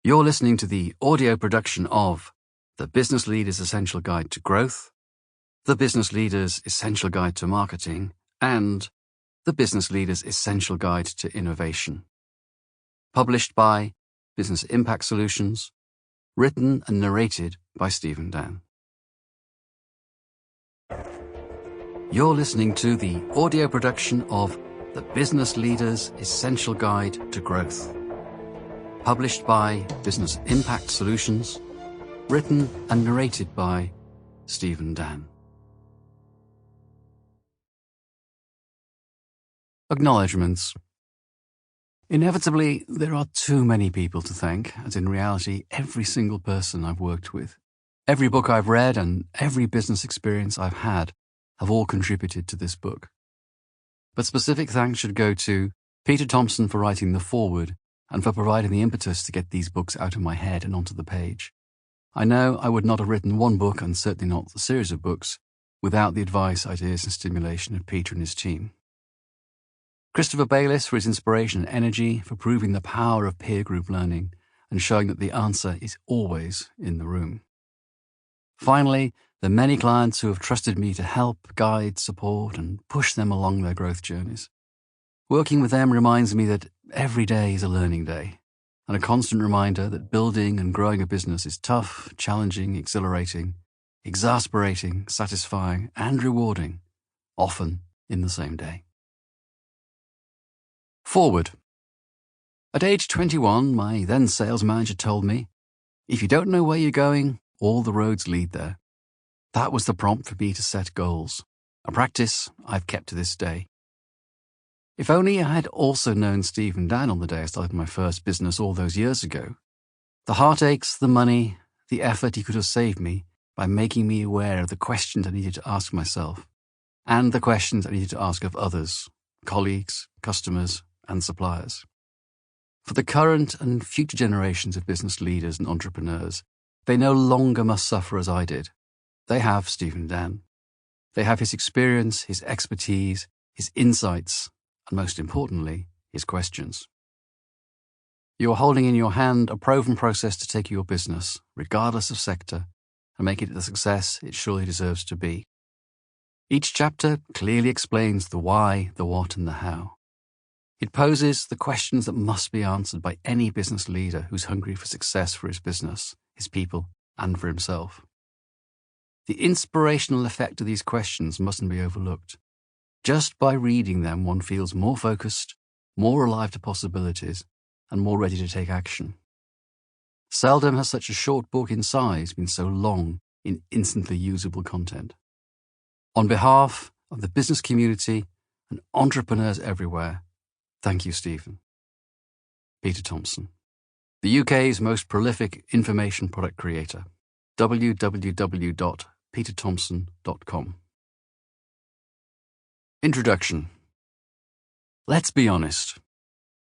You're listening to the audio production of The Business Leader's Essential Guide to Growth, The Business Leader's Essential Guide to Marketing, and The Business Leader's Essential Guide to Innovation. Published by Business Impact Solutions, written and narrated by Dann. You're listening to the audio production of The Business Leader's Essential Guide to Growth. Published by Business Impact Solutions, written and narrated by Dann. Acknowledgements. Inevitably, there are too many people to thank, as in reality, every single person I've worked with, every book I've read, and every business experience I've had have all contributed to this book. But specific thanks should go to Peter Thompson for writing the foreword and for providing the impetus to get these books out of my head and onto the page. I know I would not have written one book, and certainly not the series of books, without the advice, ideas and stimulation of Peter and his team. Christopher Bayliss for his inspiration and energy, for proving the power of peer group learning and showing that the answer is always in the room. Finally, the many clients who have trusted me to help, guide, support and push them along their growth journeys. Working with them reminds me that every day is a learning day, and a constant reminder that building and growing a business is tough, challenging, exhilarating, exasperating, satisfying, and rewarding, often in the same day. Forward. At age 21, my then sales manager told me, "If you don't know where you're going, all the roads lead there." That was the prompt for me to set goals, a practice I've kept to this day. If only I had also known Dann on the day I started my first business all those years ago. The heartaches, the money, the effort he could have saved me by making me aware of the questions I needed to ask myself, and the questions I needed to ask of others, colleagues, customers, and suppliers. For the current and future generations of business leaders and entrepreneurs, they no longer must suffer as I did. They have Dann. They have his experience, his expertise, his insights, and most importantly, his questions. You are holding in your hand a proven process to take your business, regardless of sector, and make it the success it surely deserves to be. Each chapter clearly explains the why, the what, and the how. It poses the questions that must be answered by any business leader who's hungry for success for his business, his people, and for himself. The inspirational effect of these questions mustn't be overlooked. Just by reading them, one feels more focused, more alive to possibilities, and more ready to take action. Seldom has such a short book in size been so long in instantly usable content. On behalf of the business community and entrepreneurs everywhere, thank you, Stephen. Peter Thompson, the UK's most prolific information product creator. www.peterthompson.com. Introduction. Let's be honest.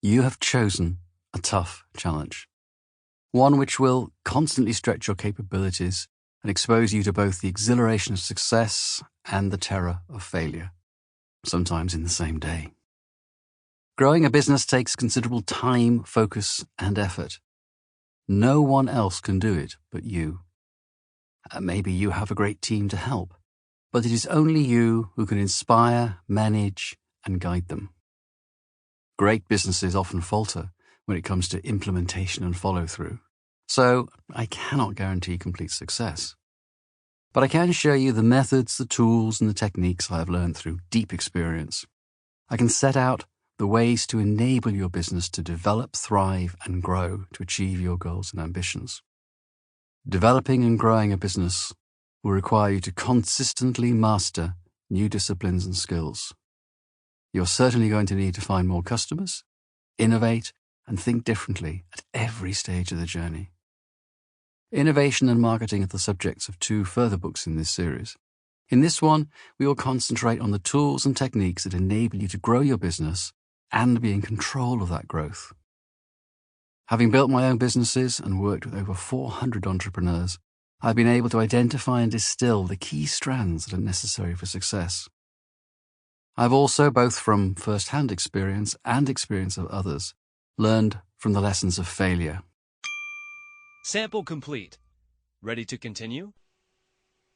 You have chosen a tough challenge. One which will constantly stretch your capabilities and expose you to both the exhilaration of success and the terror of failure, sometimes in the same day. Growing a business takes considerable time, focus, and effort. No one else can do it but you. Maybe you have a great team to help, but it is only you who can inspire, manage, and guide them. Great businesses often falter when it comes to implementation and follow-through, so I cannot guarantee complete success. But I can show you the methods, the tools, and the techniques I have learned through deep experience. I can set out the ways to enable your business to develop, thrive, and grow to achieve your goals and ambitions. Developing and growing a business will require you to consistently master new disciplines and skills. You're certainly going to need to find more customers, innovate, and think differently at every stage of the journey. Innovation and marketing are the subjects of 2 further books in this series. In this one, we will concentrate on the tools and techniques that enable you to grow your business and be in control of that growth. Having built my own businesses and worked with over 400 entrepreneurs, I've been able to identify and distill the key strands that are necessary for success. I've also, both from first-hand experience and experience of others, learned from the lessons of failure. Sample complete. Ready to continue?